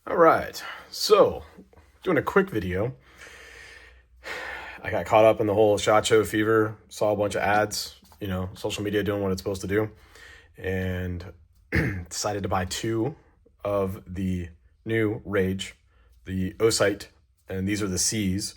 All right, so doing a quick video. I got caught up in the whole SHOT Show fever, saw a bunch of ads, social media doing what it's supposed to do, and decided to buy two of the new Rage, the Osight, and these are the C's.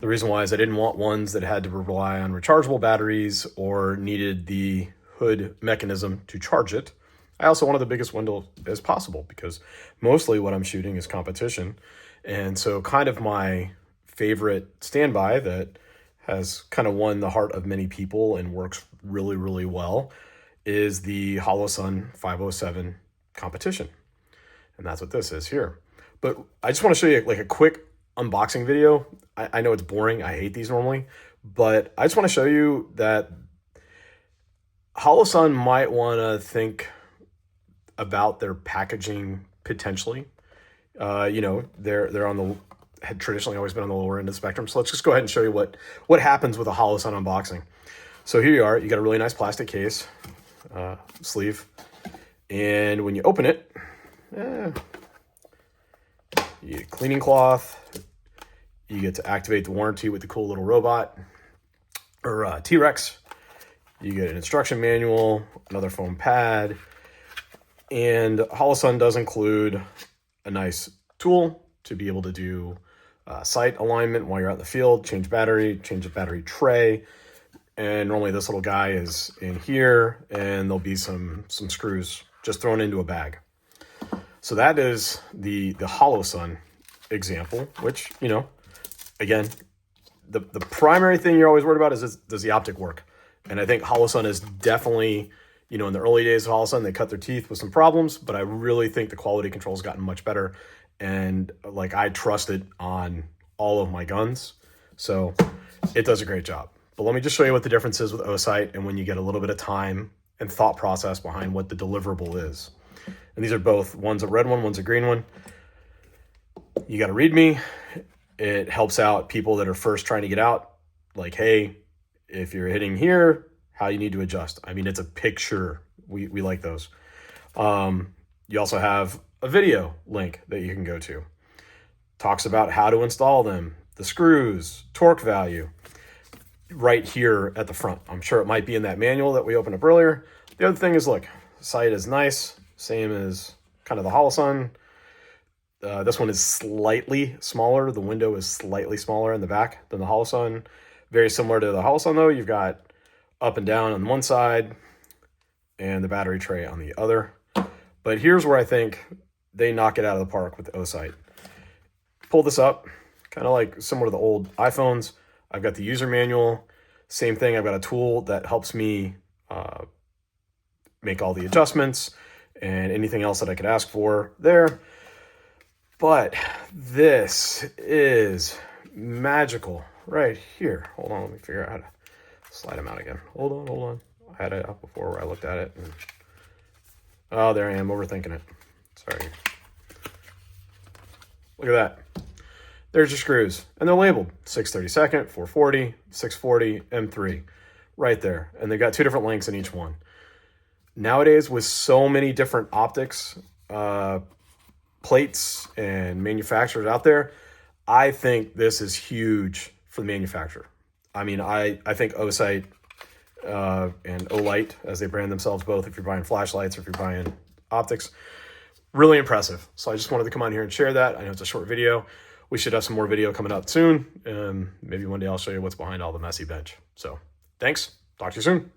The reason why is I didn't want ones that had to rely on rechargeable batteries or needed the hood mechanism to charge it. I also wanted the biggest window as possible because mostly what I'm shooting is competition. And so kind of my favorite standby that has kind of won the heart of many people and works really, really well is the Holosun 507 competition. And that's what this is here. But I just want to show you like a quick unboxing video. I know it's boring. I hate these normally, but I just want to show you that Holosun might want to think about their packaging potentially. They're on the had traditionally always been on the lower end of the spectrum. So let's just go ahead and show you what happens with a Holosun unboxing. So here you are. You got a really nice plastic case, sleeve, and when you open it, you get a cleaning cloth. You get to activate the warranty with the cool little robot or T-Rex. You get an instruction manual, another foam pad. And Holosun does include a nice tool to be able to do sight alignment while you're out in the field, change the battery tray. And normally this little guy is in here, and there'll be some screws just thrown into a bag. So that is the Holosun example, which, again, the primary thing you're always worried about is does the optic work? And I think Holosun is definitely, in the early days of Holosun, they cut their teeth with some problems, but I really think the quality control has gotten much better. And I trust it on all of my guns. So it does a great job. But let me just show you what the difference is with Osight and when you get a little bit of time and thought process behind what the deliverable is. And these are both, one's a red one, one's a green one. You got to read me. It helps out people that are first trying to get out. Like, hey, if you're hitting here, how you need to adjust. I mean, it's a picture. We like those. You also have a video link that you can go to. Talks about how to install them, the screws, torque value, right here at the front. I'm sure it might be in that manual that we opened up earlier. The other thing is, look, sight is nice, same as kind of the Holosun. This one is slightly smaller. The window is slightly smaller in the back than the Holosun. Very similar to the Holosun though. You've got up and down on one side and the battery tray on the other. But here's where I think they knock it out of the park with the Osight. Pull this up, kind of like similar to the old iPhones. I've got the user manual. Same thing, I've got a tool that helps me make all the adjustments and anything else that I could ask for there. But this is magical right here. Hold on, let me figure out how to slide them out again. Hold on. I had it up before where I looked at it. And, oh, there I am, overthinking it. Sorry. Look at that. There's your screws. And they're labeled 632nd, 440, 640, M3. Right there. And they've got two different lengths in each one. Nowadays, with so many different optics, plates, and manufacturers out there, I think this is huge for the manufacturer. I mean, I think Osight and Olight, as they brand themselves both, if you're buying flashlights or if you're buying optics, really impressive. So I just wanted to come on here and share that. I know it's a short video. We should have some more video coming up soon. Maybe one day I'll show you what's behind all the messy bench. So thanks. Talk to you soon.